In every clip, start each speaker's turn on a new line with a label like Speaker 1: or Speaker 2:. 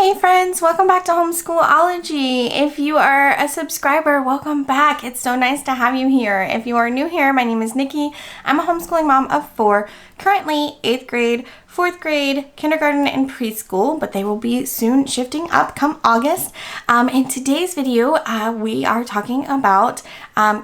Speaker 1: Hey friends, welcome back to Homeschool-ology. If you are a subscriber, welcome back. It's so nice to have you here. If you are new here, my name is Nikki. I'm a homeschooling mom of 4, currently 8th grade, 4th grade, kindergarten, and preschool, but they will be soon shifting up come August. In today's video, we are talking about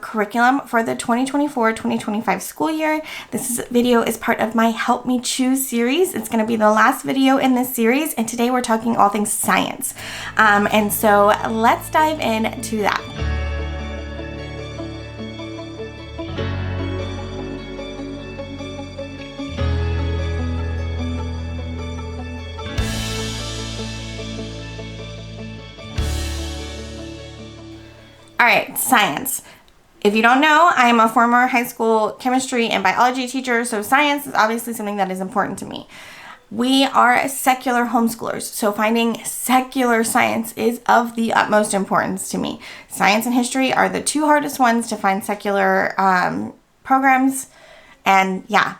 Speaker 1: curriculum for the 2024-2025 school year. This video is part of my Help Me Choose series. It's going to be the last video in this series, and today we're talking all things science. And so let's dive into that. All right, science. If you don't know, I am a former high school chemistry and biology teacher, so science is obviously something that is important to me. We are secular homeschoolers, so finding secular science is of the utmost importance to me. Science and history are the two hardest ones to find secular programs, and yeah,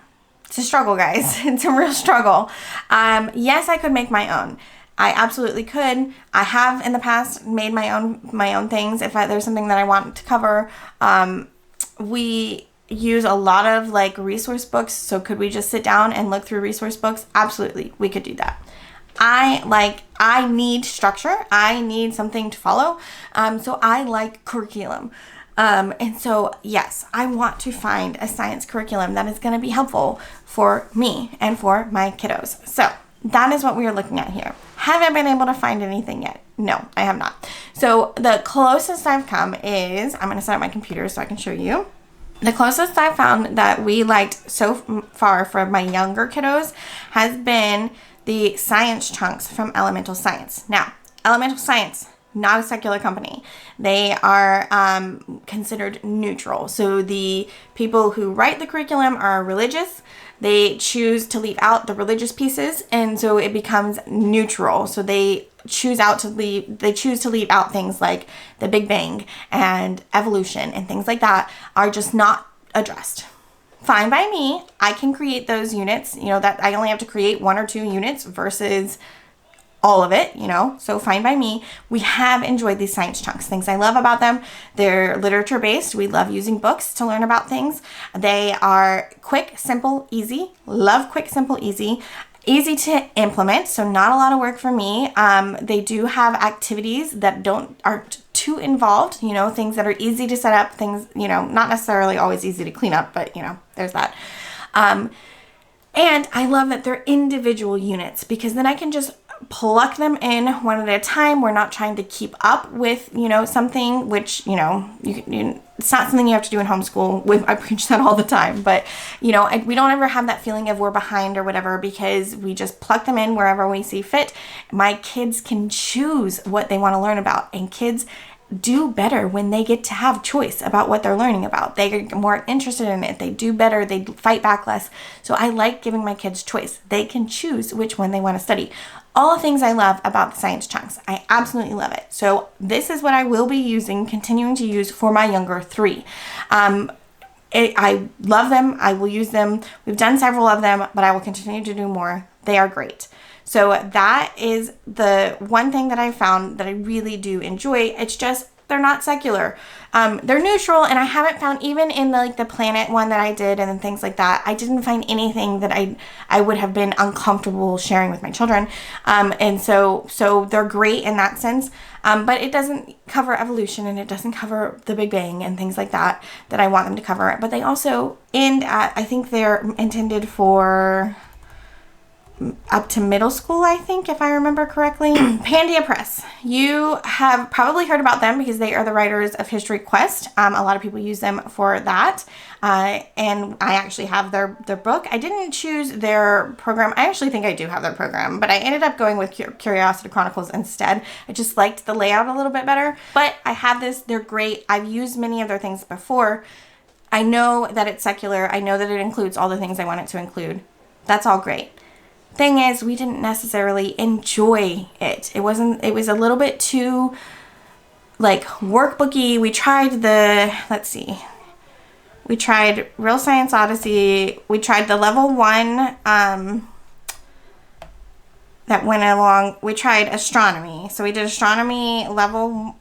Speaker 1: it's a struggle, guys. It's a real struggle. Yes, I could make my own. I absolutely could. I have in the past made my own things. If there's something that I want to cover, we use a lot of like resource books. So could we just sit down and look through resource books? Absolutely, we could do that. I need structure. I need something to follow. So I like curriculum. And so, yes, I want to find a science curriculum that is going to be helpful for me and for my kiddos. So that is what we are looking at here. Haven't been able to find anything yet. No, I have not. So the closest I've come is, I'm going to set up my computer so I can show you. The closest I've found that we liked so far for my younger kiddos has been the science chunks from Elemental Science. Now, Elemental Science, not a secular company. They are considered neutral. So the people who write the curriculum are religious. They choose to leave out the religious pieces, and so it becomes neutral. So they choose to leave out things like the Big Bang and evolution and things like that are just not addressed. Fine by me. I can create those units, that I only have to create 1 or 2 units versus all of it, so fine by me. We have enjoyed these science chunks. Things I love about them, they're literature based. We love using books to learn about things. They are quick, simple, easy. Love quick, simple, easy. Easy to implement, so not a lot of work for me. They do have activities that aren't too involved, things that are easy to set up, things, not necessarily always easy to clean up, but there's that. And I love that they're individual units because then I can just pluck them in one at a time. We're not trying to keep up with, something which, it's not something you have to do in homeschool. I preach that all the time, but, we don't ever have that feeling of we're behind or whatever because we just pluck them in wherever we see fit. My kids can choose what they want to learn about, and kids do better when they get to have choice about what they're learning about. They're more interested in it. They do better. They fight back less. So I like giving my kids choice. They can choose which one they want to study. All the things I love about the science chunks. I absolutely love it. So this is what I will be continuing to use for my younger 3. I love them. I will use them. We've done several of them, but I will continue to do more. They are great. So that is the one thing that I found that I really do enjoy. It's just they're not secular. They're neutral, and I haven't found, even in the planet one that I did and things like that, I didn't find anything that I would have been uncomfortable sharing with my children. And so they're great in that sense. But it doesn't cover evolution, and it doesn't cover the Big Bang and things like that I want them to cover. But they also end at, I think they're intended for up to middle school, I think, if I remember correctly. Pandia Press. You have probably heard about them because they are the writers of History Quest. A lot of people use them for that. And I actually have their book. I didn't choose their program. I actually think I do have their program, but I ended up going with Curiosity Chronicles instead. I just liked the layout a little bit better. But I have this. They're great. I've used many of their things before. I know that it's secular. I know that it includes all the things I want it to include. That's all great. Thing is, we didn't necessarily enjoy it. It was a little bit too workbooky. We tried we tried Real Science Odyssey. We tried the level 1 that went along. We tried astronomy. So we did astronomy level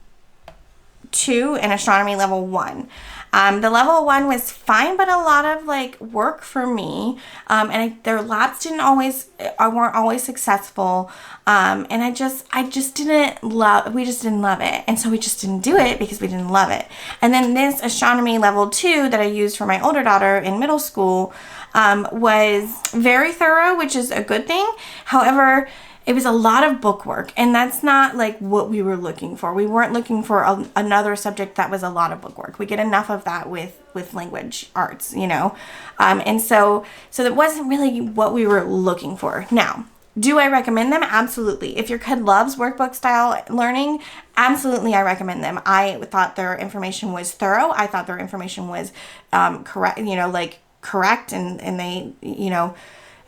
Speaker 1: 2 and astronomy level 1. The level 1 was fine, but a lot of like work for me. Their labs weren't always successful. And I just didn't love, we just didn't love it. And so we just didn't do it because we didn't love it. And then this astronomy level 2 that I used for my older daughter in middle school, was very thorough, which is a good thing. However, it was a lot of book work, and that's not like what we were looking for. We weren't looking for another subject that was a lot of book work. We get enough of that with language arts, you know? And so that wasn't really what we were looking for. Now, do I recommend them? Absolutely. If your kid loves workbook style learning, absolutely I recommend them. I thought their information was thorough. I thought their information was correct, correct, and they,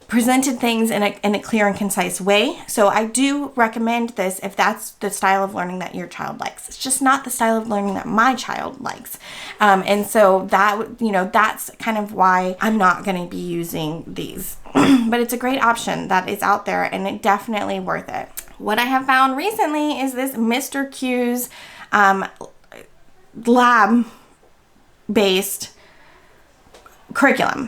Speaker 1: presented things in a clear and concise way. So I do recommend this if that's the style of learning that your child likes. It's just not the style of learning that my child likes. And so that's kind of why I'm not going to be using these. But it's a great option that is out there, and it's definitely worth it. What I have found recently is this Mr. Q's lab-based curriculum.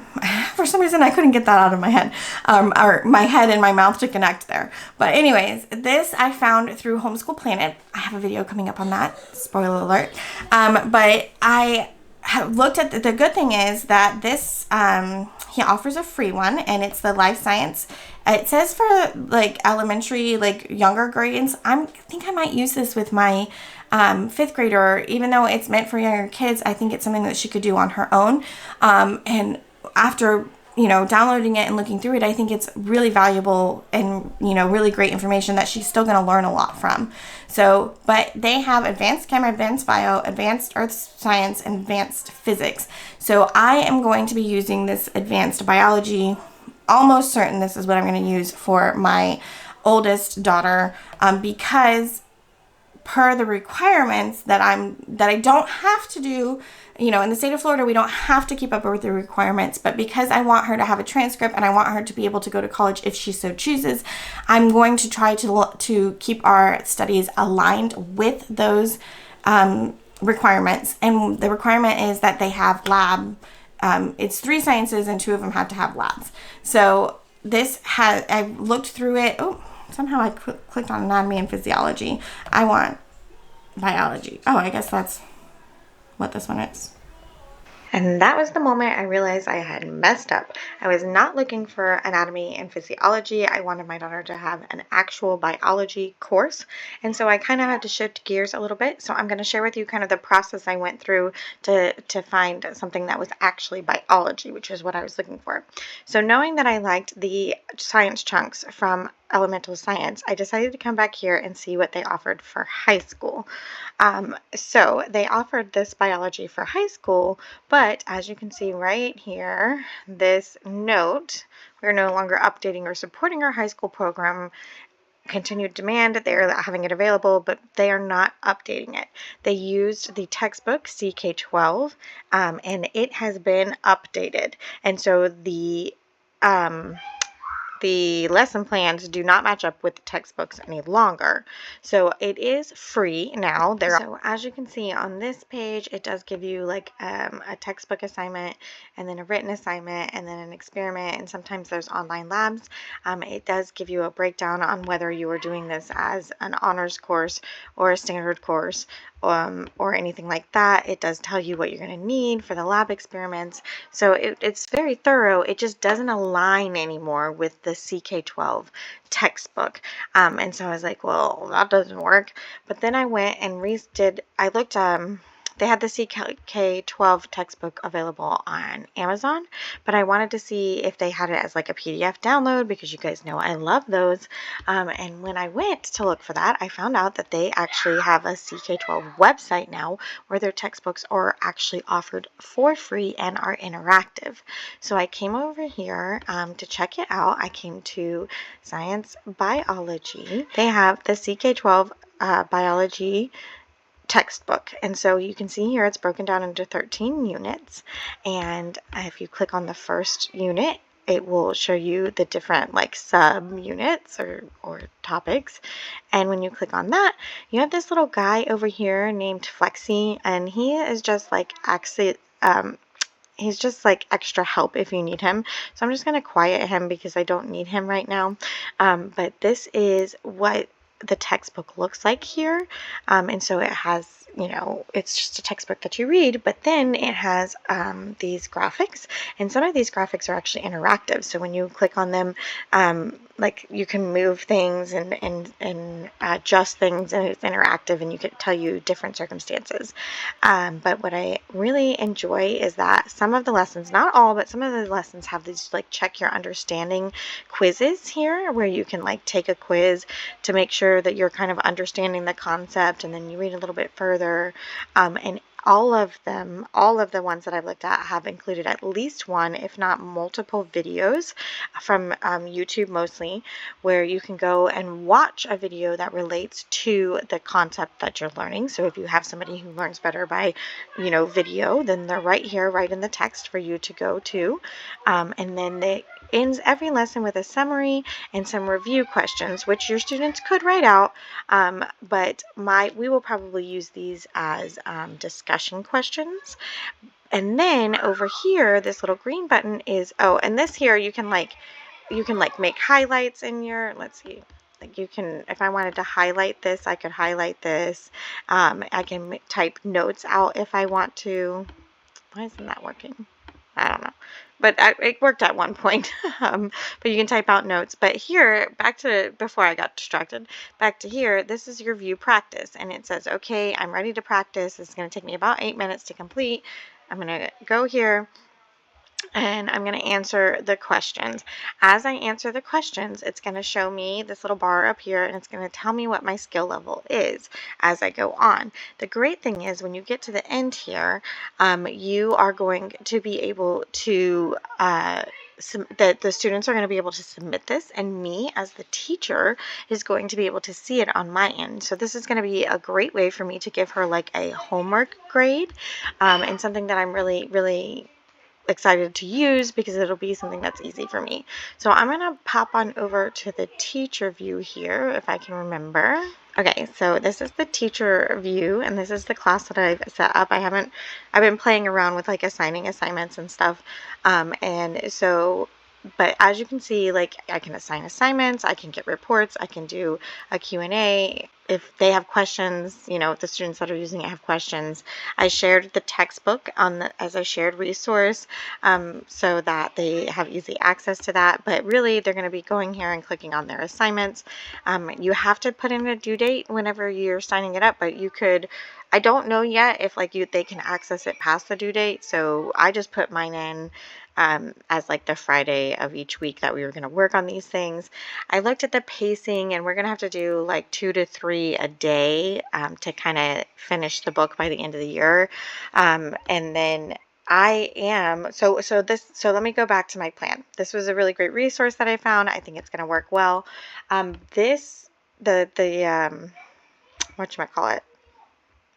Speaker 1: For some reason I couldn't get that out of my head, or my head and my mouth to connect there. But anyways, this I found through Homeschool Planet. I have a video coming up on that, spoiler alert. But I have looked at the good thing is that this he offers a free one, and it's the life science. It says for like elementary, like younger grades. I think I might use this with my 5th grader, even though it's meant for younger kids. I think it's something that she could do on her own. And after, downloading it and looking through it, I think it's really valuable and, really great information that she's still going to learn a lot from. So, but they have advanced chem, advanced bio, advanced earth science, and advanced physics. So I am going to be using this advanced biology. Almost certain this is what I'm going to use for my oldest daughter, because per the requirements that I don't have to do, in the state of Florida, we don't have to keep up with the requirements, but because I want her to have a transcript and I want her to be able to go to college if she so chooses, I'm going to try to keep our studies aligned with those requirements. And the requirement is that they have lab. It's 3 sciences and 2 of them have to have labs. So I looked through it. Oh, somehow I clicked on anatomy and physiology. I want biology. Oh, I guess that's what this one is. And that was the moment I realized I had messed up. I was not looking for anatomy and physiology. I wanted my daughter to have an actual biology course. And so I kind of had to shift gears a little bit. So I'm going to share with you kind of the process I went through to find something that was actually biology, which is what I was looking for. So knowing that I liked the science chunks from elemental science, I decided to come back here and see what they offered for high school. So they offered this biology for high school, but as you can see right here, this note, we're no longer updating or supporting our high school program. Continued demand, they're having it available, but they are not updating it. They used the textbook CK12, and it has been updated. And so the lesson plans do not match up with the textbooks any longer. So it is free now. So as you can see on this page, it does give you like a textbook assignment, and then a written assignment, and then an experiment, and sometimes there's online labs. It does give you a breakdown on whether you are doing this as an honors course or a standard course, or anything like that. It does tell you what you're going to need for the lab experiments. So it's very thorough. It just doesn't align anymore with the CK12 textbook. And so I was like, well, that doesn't work. But then I went and I looked, they had the CK12 textbook available on Amazon, but I wanted to see if they had it as like a PDF download, because you guys know I love those. And when I went to look for that, I found out that they actually have a CK12 website now where their textbooks are actually offered for free and are interactive. So I came over here to check it out. I came to Science Biology. They have the CK12 biology textbook, and so you can see here it's broken down into 13 units, and if you click on the first unit, it will show you the different like sub units or topics. And when you click on that, you have this little guy over here named Flexi, and he is just like actually he's just like extra help if you need him. So I'm just going to quiet him because I don't need him right now. But this is what the textbook looks like here. And so it has, you know, it's just a textbook that you read, but then it has these graphics, and some of these graphics are actually interactive. So when you click on them, like you can move things and adjust things, and it's interactive, and you can tell you different circumstances. But what I really enjoy is that some of the lessons, not all, but some of the lessons have these like check your understanding quizzes here, where you can like take a quiz to make sure that you're kind of understanding the concept, and then you read a little bit further. And all of the ones that I've looked at have included at least one, if not multiple videos from YouTube mostly, where you can go and watch a video that relates to the concept that you're learning. So if you have somebody who learns better by, you know, video, then they're right here, right in the text for you to go to. And then they ends every lesson with a summary and some review questions, which your students could write out, but we will probably use these as discussion questions. And then over here, this little green button is, and this here you can like make highlights in your, let's see, like you can, if I wanted to highlight this, I could highlight this. I can type notes out if I want to. Why isn't that working? I don't know, but it worked at one point. But you can type out notes. But here, back to before I got distracted, back to here, this is your view practice, and it says, okay, I'm ready to practice. It's going to take me about 8 minutes to complete. I'm going to go here, and I'm going to answer the questions. As I answer the questions, it's going to show me this little bar up here, and it's going to tell me what my skill level is as I go on. The great thing is when you get to the end here, you are going to be able to the students are going to be able to submit this, and me as the teacher is going to be able to see it on my end. So this is going to be a great way for me to give her like a homework grade, and something that I'm really, really excited to use because it'll be something that's easy for me. So I'm going to pop on over to the teacher view here if I can remember. Okay, so this is the teacher view, and this is the class that I've set up. I've been playing around with like assigning assignments and stuff. And so, but as you can see, like I can assign assignments, I can get reports, I can do a Q&A. If they have questions, you know, if the students that are using it have questions, I shared the textbook as a shared resource, so that they have easy access to that. But really, they're going to be going here and clicking on their assignments. You have to put in a due date whenever you're signing it up, but you could, I don't know yet if like they can access it past the due date. So I just put mine in as like the Friday of each week that we were going to work on these things. I looked at the pacing, and we're going to have to do like 2 to 3 a day to kind of finish the book by the end of the year. And then so let me go back to my plan. This was a really great resource that I found. I think it's going to work well. Whatchamacallit,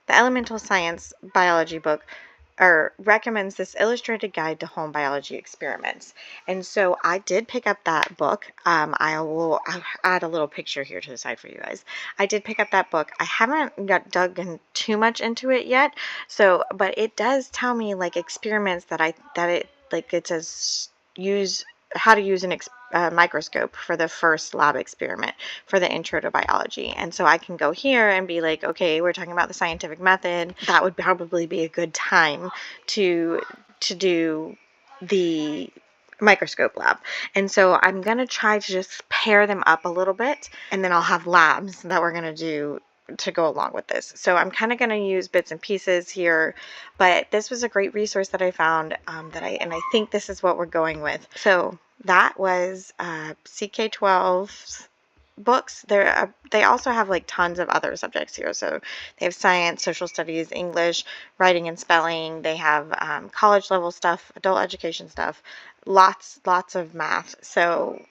Speaker 1: the Elemental Science Biology book recommends this illustrated guide to home biology experiments. And so I did pick up that book. I'll add a little picture here to the side for you guys. I did pick up that book. I haven't dug in too much into it yet. So, but it does tell me like experiments it says how to use a microscope for the first lab experiment for the intro to biology. And so I can go here and be like, okay, we're talking about the scientific method. That would probably be a good time to do the microscope lab. And so I'm going to try to just pair them up a little bit, and then I'll have labs that we're going to do to go along with this. So I'm kind of going to use bits and pieces here, but this was a great resource that I found, and I think this is what we're going with. So that was CK12's books. They also have like tons of other subjects here. So they have science, social studies, English, writing and spelling. They have college level stuff, adult education stuff, lots of math. So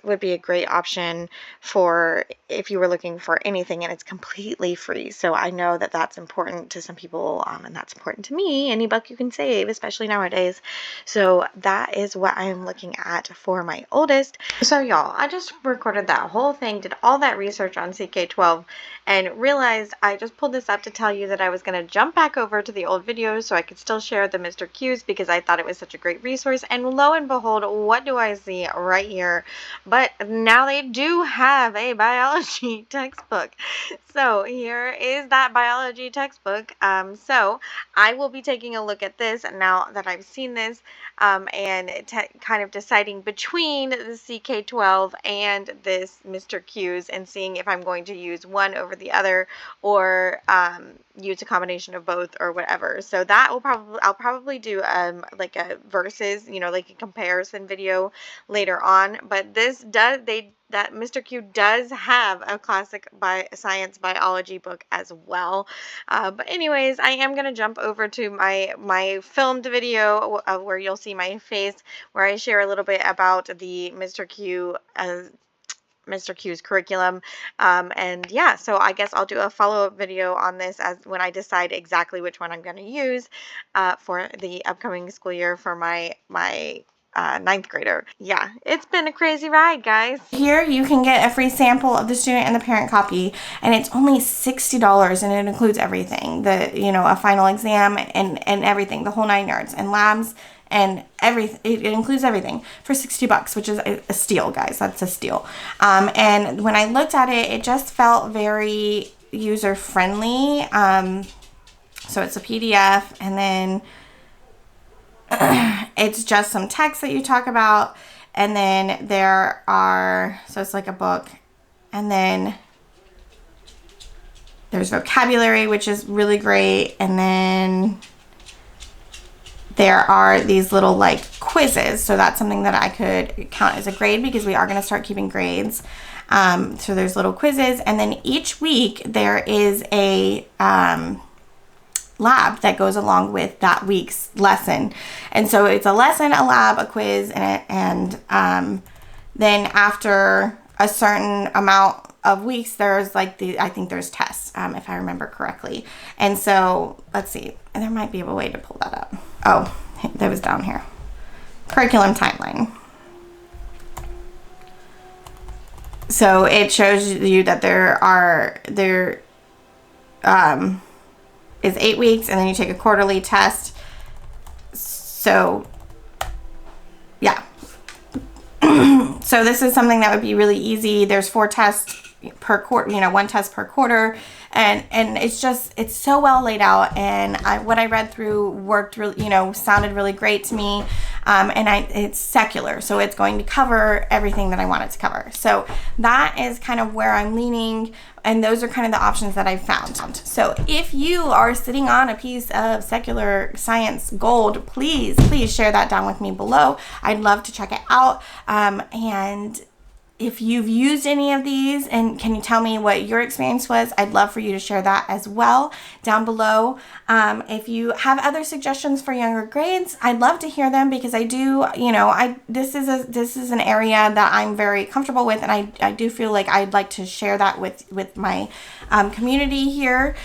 Speaker 2: would be a great option for if you were looking for anything, and it's completely free. So I know that that's important to some people, and that's important to me. Any buck you can save, especially nowadays. So that is what I'm looking at for my oldest. So y'all, I just recorded that whole thing, did all that research on CK12, and realized I just pulled this up to tell you that I was going to jump back over to the old videos so I could still share the Mr. Q's, because I thought it was such a great resource. And lo and behold, what do I see right here? But now they do have a biology textbook. So here is that biology textbook. So I will be taking a look at this now that I've seen this, and kind of deciding between the CK12 and this Mr. Q's, and seeing if I'm going to use one over the other, or use a combination of both, or whatever. So that I'll probably do like a versus, like a comparison video later on. But that Mr. Q does have a classic science biology book as well. But anyways, I am going to jump over to my filmed video where you'll see my face, where I share a little bit about the Mr. Q's curriculum. And yeah, so I guess I'll do a follow-up video on this as when I decide exactly which one I'm going to use for the upcoming school year for my ninth grader. Yeah, it's been a crazy ride, guys.
Speaker 1: Here you can get a free sample of the student and the parent copy, and it's only $60, and it includes everything, a final exam and everything, the whole 9 yards, and labs and everything. It includes everything for $60, which is a steal, guys. That's a steal. And when I looked at it, it just felt very user friendly. So it's a PDF, and then it's just some text that you talk about, and then so it's like a book, and then there's vocabulary, which is really great, and then there are these little like quizzes, so that's something that I could count as a grade, because we are going to start keeping grades. So there's little quizzes, and then each week there is a lab that goes along with that week's lesson. And so it's a lesson, a lab, a quiz, and then after a certain amount of weeks, there's like I think there's tests, if I remember correctly. And so let's see, and there might be a way to pull that up. Oh, that was down here. Curriculum timeline. So it shows you that there is 8 weeks, and then you take a quarterly test. So yeah. So this is something that would be really easy. There's 4 tests per quarter, 1 test per quarter, and it's so well laid out, and what I read through worked really, sounded really great to me. And it's secular, so it's going to cover everything that I want it to cover. So that is kind of where I'm leaning, and those are kind of the options that I've found. So if you are sitting on a piece of secular science gold, please share that down with me below. I'd love to check it out. And if you've used any of these, and can you tell me what your experience was? I'd love for you to share that as well down below. If you have other suggestions for younger grades, I'd love to hear them, because I do, this is an area that I'm very comfortable with, and I do feel like I'd like to share that with my community here.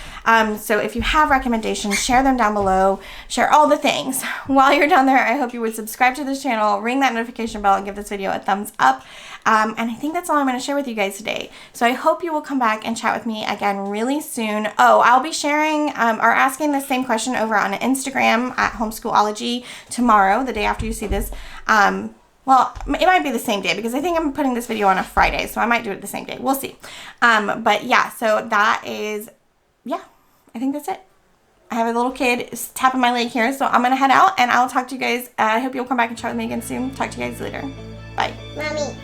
Speaker 1: So if you have recommendations, share them down below. Share all the things. While you're down there, I hope you would subscribe to this channel, ring that notification bell, and give this video a thumbs up. And I think that's all I'm going to share with you guys today. So I hope you will come back and chat with me again really soon. Oh, I'll be sharing or asking the same question over on Instagram at Homeschool-ology tomorrow, the day after you see this. Well, it might be the same day, because I think I'm putting this video on a Friday, so I might do it the same day. We'll see. But yeah, so that is, I think that's it. I have a little kid tapping my leg here, so I'm going to head out, and I'll talk to you guys. I hope you'll come back and chat with me again soon. Talk to you guys later. Bye.
Speaker 3: Mommy.